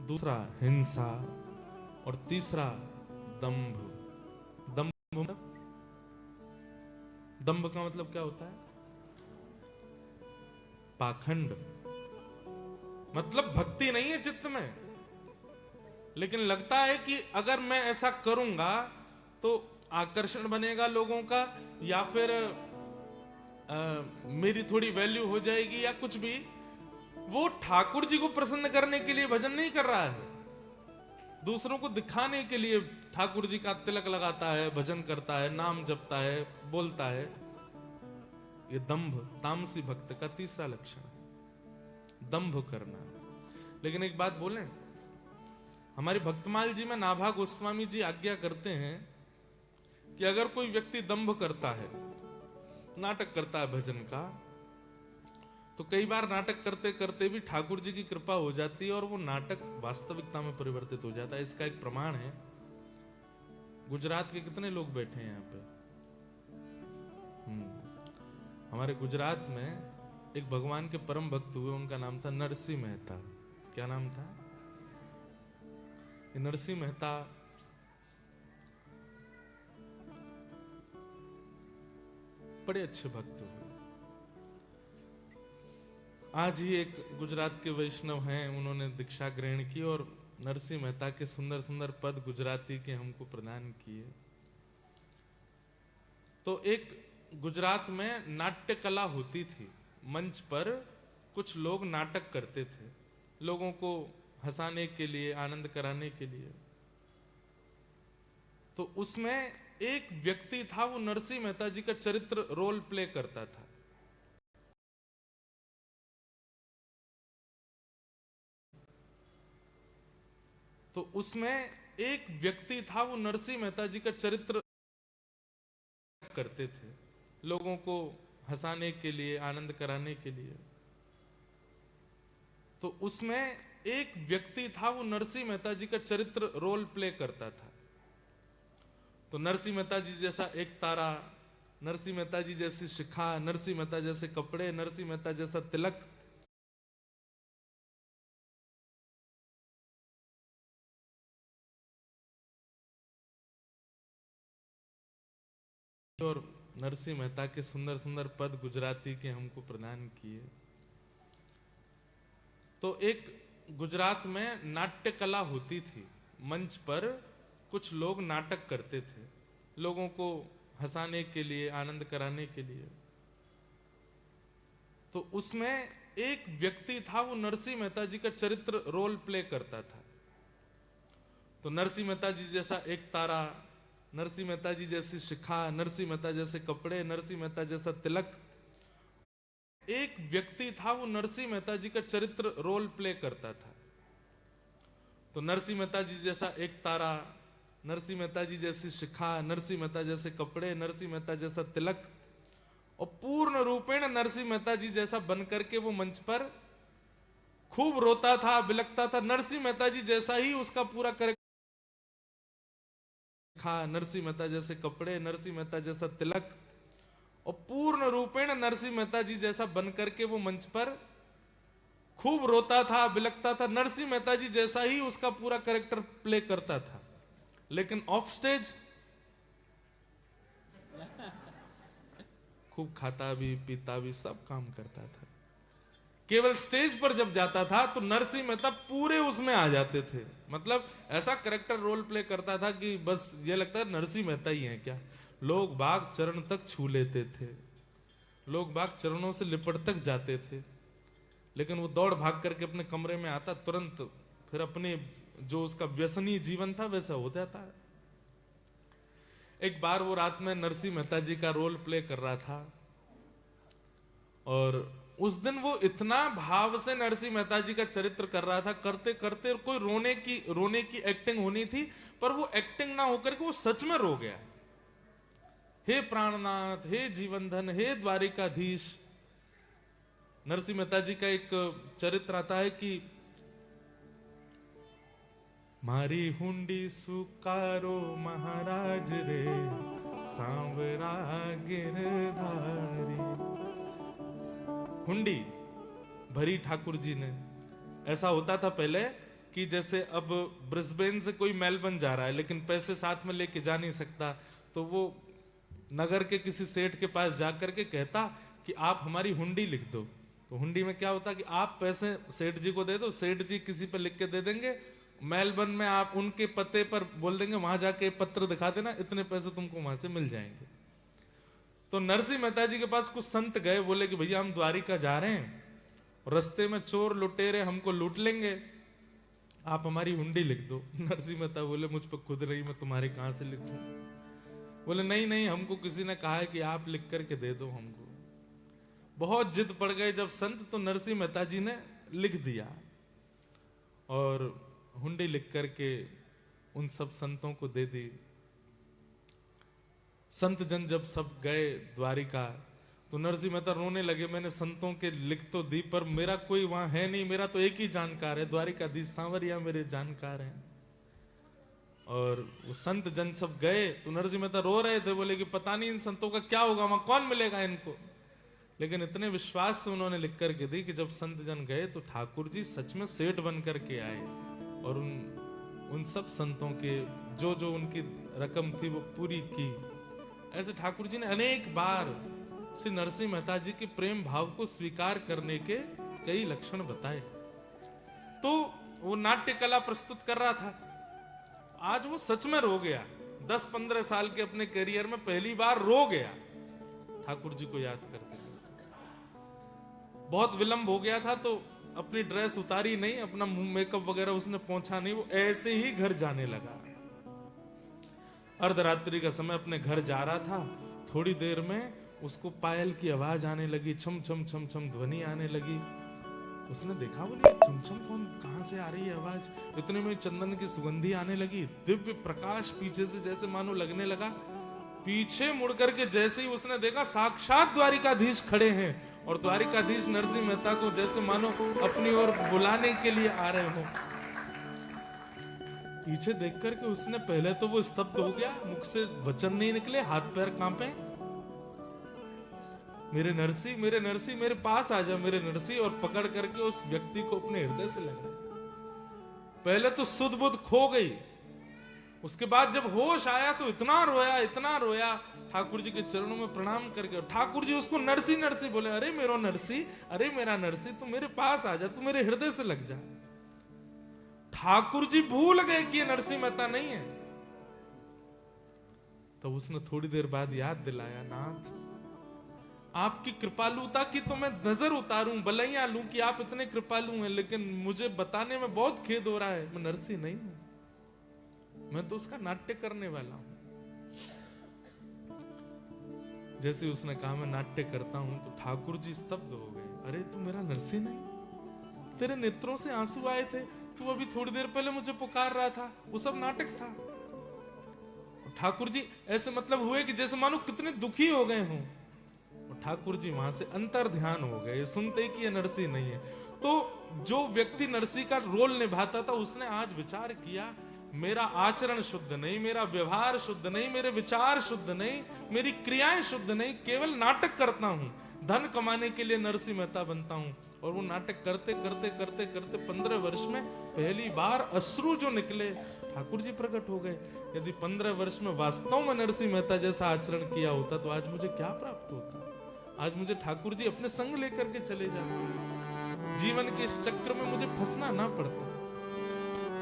दूसरा हिंसा और तीसरा दंभ। दंभ दंभ का मतलब क्या होता है? पाखंड। मतलब भक्ति नहीं है चित्त में, लेकिन लगता है कि अगर मैं ऐसा करूंगा तो आकर्षण बनेगा लोगों का, या फिर मेरी थोड़ी वैल्यू हो जाएगी या कुछ भी। वो ठाकुर जी को प्रसन्न करने के लिए भजन नहीं कर रहा है, दूसरों को दिखाने के लिए ठाकुर जी का तिलक लगाता है, भजन करता है, नाम जपता है, बोलता है। ये दंभ तामसी भक्त का तीसरा लक्षण है, दंभ करना। लेकिन एक बात बोलें, हमारी भक्तमाल जी में नाभा गोस्वामी जी आज्ञा करते हैं कि अगर कोई व्यक्ति दंभ करता है, नाटक करता है भजन का, तो कई बार नाटक करते करते भी ठाकुर जी की कृपा हो जाती है और वो नाटक वास्तविकता में परिवर्तित हो जाता है। इसका एक प्रमाण है, गुजरात के कितने लोग बैठे हैं यहाँ पे? हमारे गुजरात में एक भगवान के परम भक्त हुए, उनका नाम था नरसिंह मेहता। क्या नाम था? नरसिंह मेहता बड़े अच्छे भक्त हुए। आज ही एक गुजरात के वैष्णव हैं, उन्होंने दीक्षा ग्रहण की और नरसिंह मेहता के सुंदर सुंदर पद गुजराती के हमको प्रदान किए। तो एक गुजरात में नाट्य कला होती थी, मंच पर कुछ लोग नाटक करते थे, लोगों को हंसाने के लिए, आनंद कराने के लिए। तो उसमें एक व्यक्ति था, वो नरसिंह मेहता जी का चरित्र रोल प्ले करता था। तो उसमें एक व्यक्ति था, वो नरसिंह मेहता जी का चरित्र करते थे, लोगों को हंसाने के लिए, आनंद कराने के लिए। तो उसमें एक व्यक्ति था, वो नरसिंह मेहता जी का चरित्र रोल प्ले करता था। तो नरसिंह मेहता जी जैसा एक तारा, नरसिंह मेहता जी जैसी शिखा, नरसिंह मेहता जैसे कपड़े, नरसिंह मेहता जैसा तिलक, और नरसिंह मेहता के सुंदर सुंदर पद गुजराती के हमको प्रदान किए। तो एक गुजरात में नाट्य कला होती थी, मंच पर कुछ लोग नाटक करते थे, लोगों को हंसाने के लिए, आनंद कराने के लिए। तो उसमें एक व्यक्ति था, वो नरसिंह मेहता जी का चरित्र रोल प्ले करता था। तो नरसिंह मेहता जी जैसा एक तारा, नरसिंह मेहता जी जैसी शिखा, नरसिंह मेहता जैसे कपड़े, नरसिंह मेहता जैसा तिलक। एक व्यक्ति था, वो नरसिंह मेहता जी का चरित्र रोल प्ले करता था। तो नरसिंह मेहता जी जैसा एक तारा, नरसिंह मेहता जी जैसी शिखा, नरसिंह मेहता जैसे कपड़े, नरसिंह मेहता जैसा तिलक, और पूर्ण रूपेण नरसिंह मेहता जी जैसा बनकर के वो मंच पर खूब रोता था, बिलखता था। नरसिंह मेहता जी जैसा ही उसका पूरा कैरेक्टर, नरसिंह मेहता जैसे कपड़े, नरसिंह मेहता जैसा तिलक, और पूर्ण रूपेण नरसिंह मेहता जी जैसा बनकर के वो मंच पर खूब रोता था, बिलखता था। नरसिंह मेहता जी जैसा ही उसका पूरा कैरेक्टर प्ले करता था, लेकिन ऑफ स्टेज खूब खाता भी, पीता भी, सब काम करता था। केवल स्टेज पर जब जाता था तो नरसिंह मेहता पूरे उसमें आ जाते थे। मतलब ऐसा कैरेक्टर रोल प्ले करता था कि बस ये लगता है नरसिंह मेहता ही है क्या। लोग बाग चरण तक छू लेते थे, लोग बाग चरणों से लिपट तक जाते थे, लेकिन वो दौड़ भाग करके अपने कमरे में आता, तुरंत फिर अपने जो उसका व्यसनी जीवन था वैसा हो जाता है। एक बार वो रात में नरसिंह मेहता जी का रोल प्ले कर रहा था, और उस दिन वो इतना भाव से नरसिंह मेहता जी का चरित्र कर रहा था, करते करते कोई रोने की एक्टिंग होनी थी, पर वो एक्टिंग ना होकर के वो सच में रो गया। हे प्राणनाथ, हे जीवनधन, हे द्वारिकाधीश। नरसिंह मेहता जी का एक चरित्र आता है कि मारी हुंडी सुकारो महाराज रे, सांवरा गिरधारी। हुंडी भरी ठाकुर जी ने। ऐसा होता था पहले कि जैसे अब ब्रिस्बेन से कोई मेलबर्न जा रहा है लेकिन पैसे साथ में लेके जा नहीं सकता, तो वो नगर के किसी सेठ के पास जाकर के कहता कि आप हमारी हुंडी लिख दो। तो हुंडी में क्या होता कि आप पैसे सेठ जी को दे दो, सेठ जी किसी पे लिख के दे देंगे, मेलबर्न में आप उनके पते पर बोल देंगे वहां जाके पत्र दिखा देना, इतने पैसे तुमको वहां से मिल जाएंगे। तो नरसिंह मेहता जी के पास कुछ संत गए, बोले कि भैया हम द्वारिका जा रहे हैं, रास्ते में चोर लुटेरे हमको लूट लेंगे, आप हमारी हुंडी लिख दो। नरसिंह मेहता बोले मुझ पर खुद रही, मैं तुम्हारी कहां से लिखूं? बोले नहीं नहीं, हमको किसी ने कहा है कि आप लिख करके दे दो हमको। बहुत जिद पड़ गए जब संत, तो नरसिंह मेहता जी ने लिख दिया और हुंडी लिख करके उन सब संतों को दे दी। संत जन जब सब गए द्वारिका, तो नरसिंह मेहता रोने लगे, मैंने संतों के लिख तो दी पर मेरा कोई वहां है नहीं, मेरा तो एक ही जानकार है, द्वारिकाधीश सांवरिया मेरे जानकार हैं। और वो संत जन सब गए तो नरसिंह मेहता रो रहे थे, बोले कि पता नहीं इन संतों का क्या होगा, वहां कौन मिलेगा इनको। लेकिन इतने विश्वास से उन्होंने लिख करके दी कि जब संत जन गए तो ठाकुर जी सच में सेठ बन करके आए और उन सब संतों के जो जो उनकी रकम थी वो पूरी की। ऐसे ठाकुर जी ने अनेक बार श्री नरसिंह मेहता जी के प्रेम भाव को स्वीकार करने के कई लक्षण बताए। तो वो नाट्य कला प्रस्तुत कर रहा था, आज वो सच में रो गया। 10-15 साल के अपने करियर में पहली बार रो गया ठाकुर जी को याद करते। बहुत विलंब हो गया था तो अपनी ड्रेस उतारी नहीं, अपना मुंह मेकअप वगैरह उसने पोंछा नहीं, वो ऐसे ही घर जाने लगा। अर्धरात्रि का समय अपने घर जा रहा था, थोड़ी देर में उसको पायल की आवाज आने लगी, छम छम छम छम ध्वनि आने लगी। उसने देखा, बोले छम छम कौन, कहां से आ रही है आवाज? इतने में चंदन की सुगंधी आने लगी, दिव्य प्रकाश पीछे से जैसे मानो लगने लगा। पीछे मुड़ करके जैसे ही उसने देखा, साक्षात द्वारिकाधीश खड़े हैं और द्वारिकाधीश नरसिंह मेहता को जैसे मानो अपनी ओर बुलाने के लिए आ रहे हो। पीछे देख करके उसने पहले तो वो स्तब्ध हो गया, मुख से वचन नहीं निकले, हाथ पैर कांपे। मेरे नरसी मेरे पास आ जा, मेरे नरसी, और पकड़ करके उस व्यक्ति को अपने हृदय से लगा। पहले तो सुध बुध खो गई, उसके बाद जब होश आया तो इतना रोया ठाकुर जी के चरणों में प्रणाम करके। ठाकुर जी उसको नरसी नरसी बोले, अरे मेरा नरसी, अरे मेरा नरसी, तू मेरे पास आ जा, तू मेरे हृदय से लग जा। ठाकुर जी भूल गए कि ये नरसिंह मेहता नहीं है। तो उसने थोड़ी देर बाद याद दिलाया, नाथ आपकी कृपालुता की तो मैं नजर उतारूं, बलैया लूं कि आप इतने कृपालु हैं, लेकिन मुझे बताने में बहुत खेद हो रहा है, मैं नरसिंह नहीं हूं, मैं तो उसका नाट्य करने वाला हूं। जैसे उसने कहा मैं नाट्य करता हूं, तो ठाकुर जी स्तब्ध हो गए। अरे तू मेरा नरसिंह नहीं? तेरे नेत्रों से आंसू आए थे, तू अभी थोड़ी देर पहले मुझे पुकार रहा था, वो सब नाटक था। ठाकुर जी ऐसे मतलब हुए कि जैसे मानो कितने दुखी हो गए हों। ठाकुर जी वहां से अंतर ध्यान हो गए, सुनते ही कि ये नरसिंह नहीं है। तो जो व्यक्ति नरसिंह का रोल निभाता था, उसने आज विचार किया, मेरा आचरण शुद्ध नहीं, मेरा व्यवहार शुद्ध नहीं, मेरे विचार शुद्ध नहीं, मेरी क्रियाएं शुद्ध नहीं, केवल नाटक करता हूं, धन कमाने के लिए नरसिंह मेहता बनता हूं। और वो नाटक करते करते करते करते 15 वर्ष में पहली बार अश्रु जो निकले, ठाकुर जी प्रकट हो गए। यदि 15 वर्ष में वास्तव में नरसिंह मेहता जैसा आचरण किया होता तो आज मुझे क्या प्राप्त होता? आज मुझे ठाकुर जी अपने संग लेकर के चले जाते, जीवन के इस चक्र में मुझे फंसना ना पड़ता।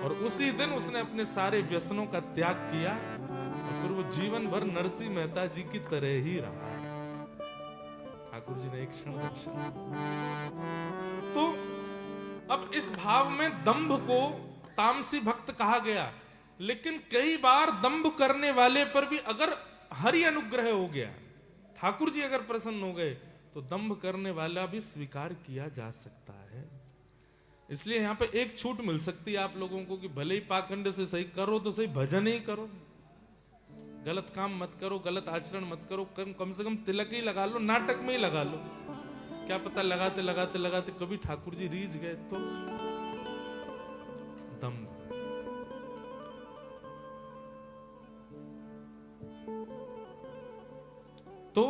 और उसी दिन उसने अपने सारे व्यसनों का त्याग किया और फिर वो जीवन भर नरसिंह मेहता जी की तरह ही रहा। ठाकुर जी ने एक क्षण दर्शन। तो अब इस भाव में दंभ को तामसी भक्त कहा गया, लेकिन कई बार दंभ करने वाले पर भी अगर हरि अनुग्रह हो गया, ठाकुर जी अगर प्रसन्न हो गए, तो दंभ करने वाला भी स्वीकार किया जा सकता है। इसलिए यहां पे एक छूट मिल सकती है आप लोगों को कि भले ही पाखंड से सही करो तो सही, भजन ही करो, गलत काम मत करो, गलत आचरण मत करो, कम से कम तिलक ही लगा लो, नाटक में ही लगा लो। क्या पता लगाते लगाते लगाते कभी ठाकुर जी रीझ गए तो दंभ। तो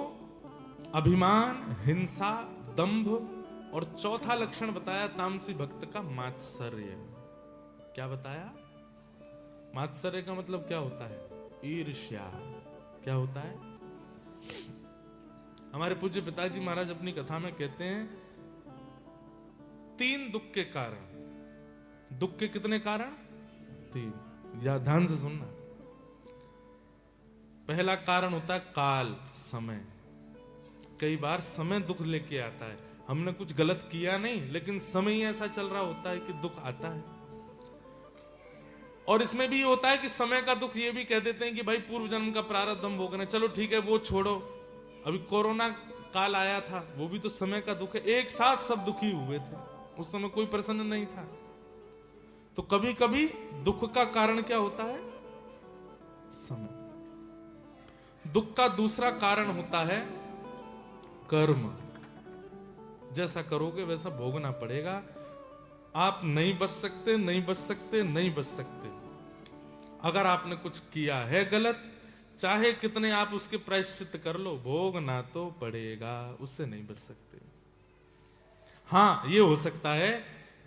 अभिमान, हिंसा, दंभ, और चौथा लक्षण बताया तामसी भक्त का मात्सर्य। क्या बताया? मात्सर्य का मतलब क्या होता है? ईर्ष्या। क्या होता है? हमारे पूज्य पिताजी महाराज अपनी कथा में कहते हैं 3 दुख के कारण। दुख के कितने कारण? 3। या ध्यान से सुनना। पहला कारण होता है काल, समय। कई बार समय दुख लेके आता है। हमने कुछ गलत किया नहीं, लेकिन समय ही ऐसा चल रहा होता है कि दुख आता है। और इसमें भी होता है कि समय का दुख ये भी कह देते हैं कि भाई पूर्व जन्म का प्रारब्ध हम भोग रहे हैं, चलो ठीक है वो छोड़ो। अभी कोरोना काल आया था, वो भी तो समय का दुख है। एक साथ सब दुखी हुए थे, उस समय कोई प्रसन्न नहीं था। तो कभी कभी दुख का कारण क्या होता है? समय। दुख का दूसरा कारण होता है कर्म। जैसा करोगे वैसा भोगना पड़ेगा। आप नहीं बच सकते, नहीं बच सकते, नहीं बच सकते। अगर आपने कुछ किया है गलत, चाहे कितने आप उसके प्रायश्चित कर लो, भोगना तो पड़ेगा, उससे नहीं बच सकते। हाँ, ये हो सकता है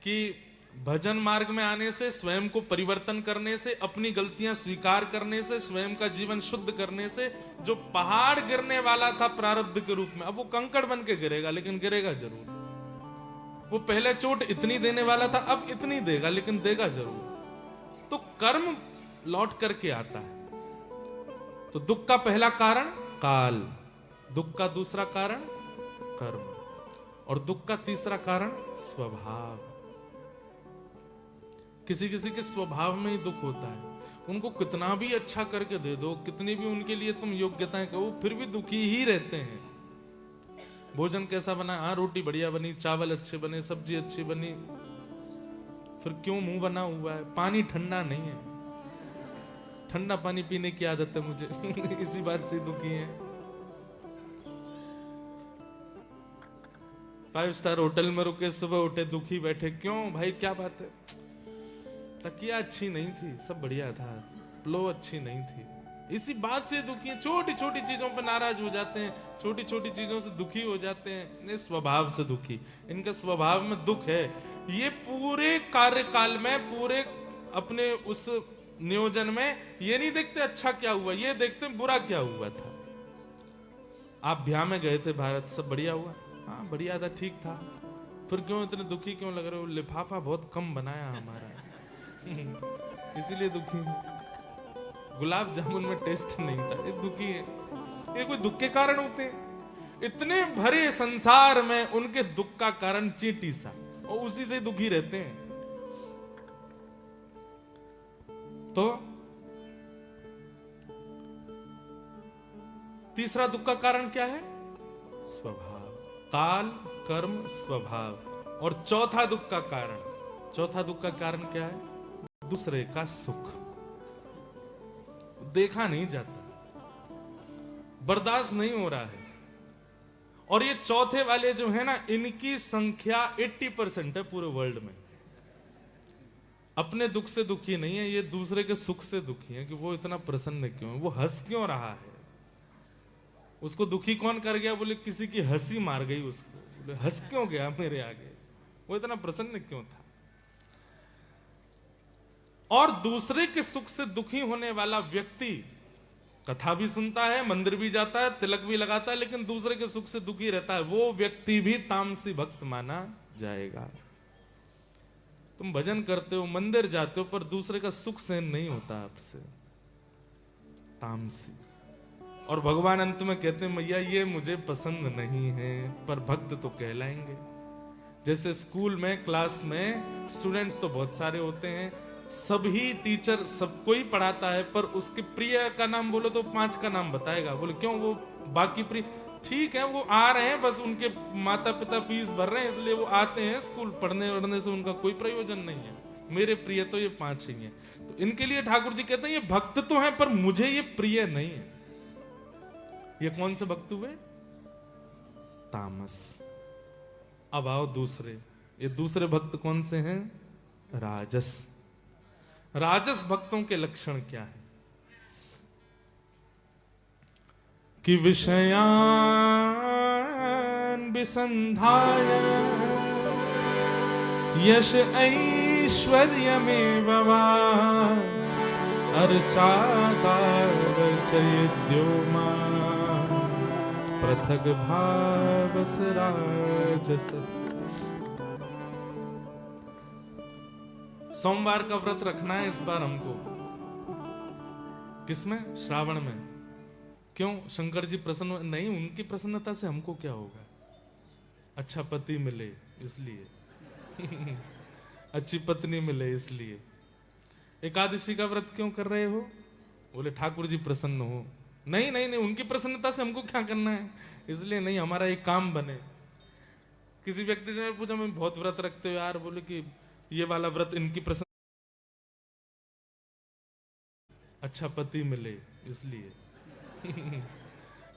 कि भजन मार्ग में आने से, स्वयं को परिवर्तन करने से, अपनी गलतियां स्वीकार करने से, स्वयं का जीवन शुद्ध करने से, जो पहाड़ गिरने वाला था प्रारब्ध के रूप में, अब वो कंकड़ बन के गिरेगा, लेकिन गिरेगा जरूर। वो पहले चोट इतनी देने वाला था, अब इतनी देगा, लेकिन देगा जरूर। तो कर्म लौट करके आता है। तो दुख का पहला कारण काल, दुख का दूसरा कारण कर्म, और दुख का तीसरा कारण स्वभाव। किसी किसी के स्वभाव में ही दुख होता है। उनको कितना भी अच्छा करके दे दो, कितनी भी उनके लिए तुम योग्यताएं कहो, फिर भी दुखी ही रहते हैं। भोजन कैसा बना? हाँ, रोटी बढ़िया बनी, चावल अच्छे बने, सब्जी अच्छी बनी, फिर क्यों मुंह बना हुआ है? पानी ठंडा नहीं है, ठंडा पानी पीने की आदत है मुझे इसी बात से दुखी है। 5 स्टार होटल में रुके, सुबह उठे दुखी बैठे, क्यों भाई क्या बात है? तकिया अच्छी नहीं थी, सब बढ़िया था, प्लो अच्छी नहीं थी, इसी बात से दुखी है। छोटी छोटी चीजों पर नाराज हो जाते हैं, छोटी छोटी चीजों से दुखी हो जाते हैं। इस स्वभाव से दुखी, इनका स्वभाव में दुख है। ये पूरे कार्यकाल में, पूरे अपने उस नियोजन में ये नहीं देखते अच्छा क्या हुआ, ये देखते बुरा क्या हुआ था। आप ब्याह में गए थे भारत, सब बढ़िया हुआ? हाँ बढ़िया था, ठीक था, फिर क्यों इतने दुखी क्यों लग रहे हो? लिफाफा बहुत कम बनाया हमारा इसीलिए दुखी है। गुलाब जामुन में टेस्ट नहीं था, ये दुखी है। ये कोई दुख के कारण होते हैं? इतने भरे संसार में उनके दुख का कारण चींटी सा, और उसी से दुखी रहते हैं। तो तीसरा दुख का कारण क्या है? स्वभाव, काल, कर्म, स्वभाव। और चौथा दुख का कारण, चौथा दुख का कारण क्या है? दूसरे का सुख देखा नहीं जाता, बर्दाश्त नहीं हो रहा है। और ये चौथे वाले जो है ना, इनकी संख्या 80% है पूरे वर्ल्ड में। अपने दुख से दुखी नहीं है ये, दूसरे के सुख से दुखी है कि वो इतना प्रसन्न क्यों है, वो हंस क्यों रहा है। उसको दुखी कौन कर गया? बोले किसी की हंसी मार गई उसको। बोले हंस क्यों गया मेरे आगे, वो इतना प्रसन्न क्यों था। और दूसरे के सुख से दुखी होने वाला व्यक्ति कथा भी सुनता है, मंदिर भी जाता है, तिलक भी लगाता है, लेकिन दूसरे के सुख से दुखी रहता है, वो व्यक्ति भी तामसी भक्त माना जाएगा। तुम भजन करते हो, मंदिर जाते हो, पर दूसरे का सुख सहन नहीं होता आपसे, तामसी। और भगवान अंत में कहते हैं मैया ये मुझे पसंद नहीं है, पर भक्त तो कहलाएंगे। जैसे स्कूल में, क्लास में स्टूडेंट्स तो बहुत सारे होते हैं, सभी टीचर सबको ही पढ़ाता है, पर उसके प्रिय का नाम बोलो तो 5 का नाम बताएगा। बोले क्यों? वो बाकी प्रिय ठीक है, वो आ रहे हैं, बस उनके माता पिता फीस भर रहे हैं, इसलिए वो आते हैं स्कूल, पढ़ने वढ़ने से उनका कोई प्रयोजन नहीं है। मेरे प्रिय तो ये 5 ही हैं। तो इनके लिए ठाकुर जी कहते हैं ये भक्त तो हैं, पर मुझे ये प्रिय नहीं है। ये कौन से भक्त हुए? तामस। अब आओ दूसरे, ये दूसरे भक्त कौन से हैं? राजस। राजस भक्तों के लक्षण क्या है? कि विषयान विसंधाय यश ऐश्वर्यमेव वा अर्चातावचयद्यो मां पृथग भावस राजस। सोमवार का व्रत रखना है इस बार हमको। किसमें? श्रावण में। क्यों? शंकर जी प्रसन्न नहीं, उनकी प्रसन्नता से हमको क्या होगा? अच्छा पति मिले इसलिए अच्छी पत्नी मिले इसलिए। एकादशी का व्रत क्यों कर रहे हो? बोले ठाकुर जी प्रसन्न हो। नहीं नहीं नहीं, उनकी प्रसन्नता से हमको क्या करना है? इसलिए नहीं, हमारा एक काम बने। किसी व्यक्ति ने पूछा मैं बहुत व्रत रखते हो यार, बोले कि ये वाला व्रत इनकी प्रसन्न, अच्छा पति मिले इसलिए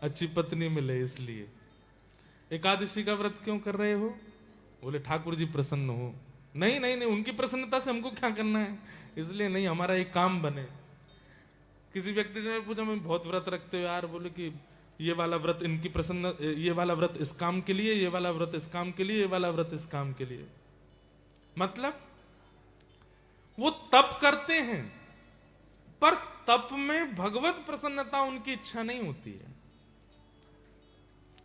अच्छी पत्नी मिले इसलिए। एकादशी का व्रत क्यों कर रहे हो? बोले ठाकुर जी प्रसन्न हो। नहीं नहीं नहीं, उनकी प्रसन्नता से हमको क्या करना है? इसलिए नहीं, हमारा एक काम बने। किसी व्यक्ति ने पूछा मैं बहुत व्रत रखते हो यार, बोले कि ये वाला व्रत इनकी प्रसन्न, ये वाला व्रत इस काम के लिए, ये वाला व्रत इस काम के लिए, ये वाला व्रत इस काम के लिए। मतलब वो तप करते हैं पर तप में भगवत प्रसन्नता उनकी इच्छा नहीं होती है।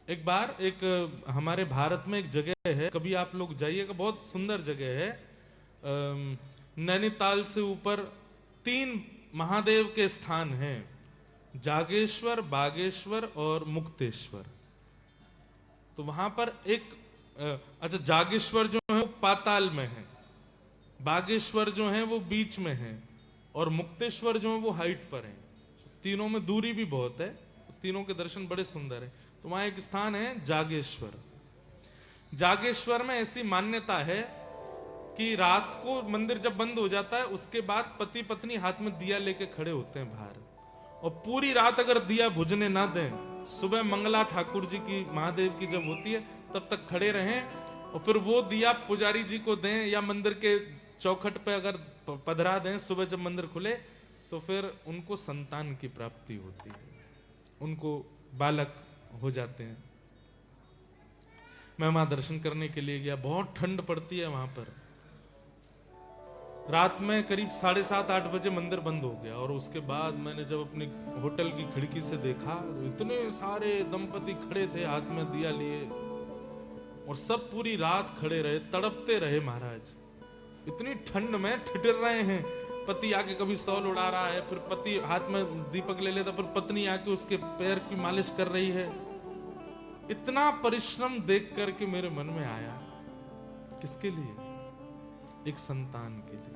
एक बार एक हमारे भारत में एक जगह है, कभी आप लोग जाइएगा, बहुत सुंदर जगह है। नैनीताल से ऊपर 3 महादेव के स्थान हैं, जागेश्वर, बागेश्वर और मुक्तेश्वर। तो वहां पर एक अच्छा, जागेश्वर जो है वो पाताल में है, बागेश्वर जो है वो बीच में है और मुक्तेश्वर जो है वो हाइट पर है। तीनों में दूरी भी बहुत है, तीनों के दर्शन बड़े सुंदर है। तो वहां एक स्थान है जागेश्वर। जागेश्वर में ऐसी मान्यता है कि रात को मंदिर जब बंद हो जाता है उसके बाद पति पत्नी हाथ में दिया लेके खड़े होते हैं बाहर, और पूरी रात अगर दिया बुझने ना दें, सुबह मंगला ठाकुर जी की, महादेव की जब होती है तब तक खड़े रहें, और फिर वो दिया पुजारी जी को दें या मंदिर के चौखट पे अगर पधरा दें, सुबह जब मंदिर खुले तो फिर उनको संतान की प्राप्ति होती है, उनको बालक हो जाते हैं। मैं वहां दर्शन करने के लिए गया, बहुत ठंड पड़ती है वहां पर। रात में करीब 7:30-8 बजे मंदिर बंद हो गया, और उसके बाद मैंने जब अपने होटल की खिड़की से देखा तो इतने सारे दंपति खड़े थे हाथ में दिया लिए, और सब पूरी रात खड़े रहे, तड़पते रहे महाराज। इतनी ठंड में ठिठुर रहे हैं, पति आके कभी शॉल उड़ा रहा है, फिर पति हाथ में दीपक ले लेता, फिर पत्नी आके उसके पैर की मालिश कर रही है। इतना परिश्रम देख करके मेरे मन में आया, किसके लिए? एक संतान के लिए।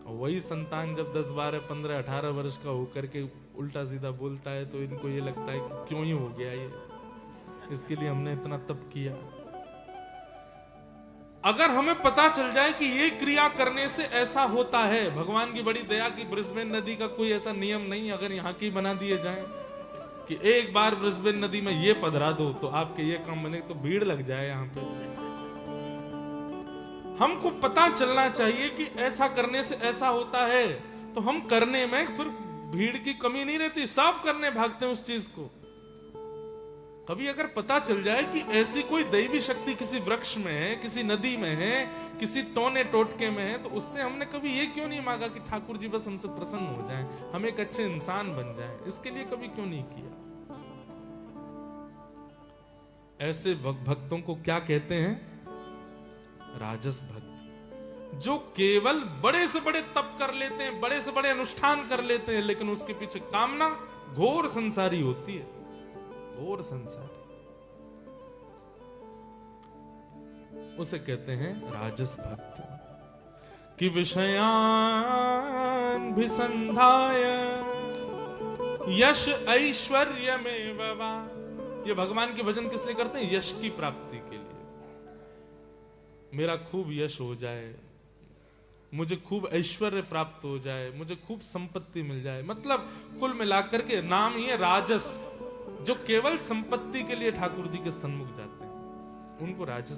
और वही संतान जब 10, 12, 15, 18 वर्ष का होकर के उल्टा सीधा बोलता है तो इनको ये लगता है कि क्यों ही हो गया ये, इसके लिए हमने इतना तप किया। अगर हमें पता चल जाए कि ये क्रिया करने से ऐसा होता है, भगवान की बड़ी दया की ब्रिस्बेन नदी का कोई ऐसा नियम नहीं, अगर यहाँ की बना दिए जाए कि एक बार ब्रिस्बेन नदी में ये पधरा दो तो आपके ये काम बने, तो भीड़ लग जाए यहाँ पे। हमको पता चलना चाहिए कि ऐसा करने से ऐसा होता है, तो हम करने में फिर भीड़ की कमी नहीं रहती, सब करने भागते हैं उस चीज को। कभी अगर पता चल जाए कि ऐसी कोई दैवी शक्ति किसी वृक्ष में है, किसी नदी में है, किसी टोने टोटके में है, तो उससे हमने कभी ये क्यों नहीं मांगा कि ठाकुर जी बस हमसे प्रसन्न हो जाएं, हम एक अच्छे इंसान बन जाएं, इसके लिए कभी क्यों नहीं किया? ऐसे भक्तों को क्या कहते हैं? राजस भक्त, जो केवल बड़े से बड़े तप कर लेते हैं, बड़े से बड़े अनुष्ठान कर लेते हैं, लेकिन उसके पीछे कामना घोर संसारी होती है, घोर संसारी। उसे कहते हैं राजस भक्त। कि विषयान भिसंधाय यश ऐश्वर्य में वा। ये भगवान के भजन किस लिए करते हैं? यश की प्राप्ति के लिए। मेरा खूब यश हो जाए, मुझे खूब ऐश्वर्य प्राप्त हो जाए, मुझे खूब संपत्ति मिल जाए। मतलब कुल मिलाकर के नाम ही है राजस। जो केवल संपत्ति के लिए ठाकुर जी के सन्मुख जाते हैं उनको राजस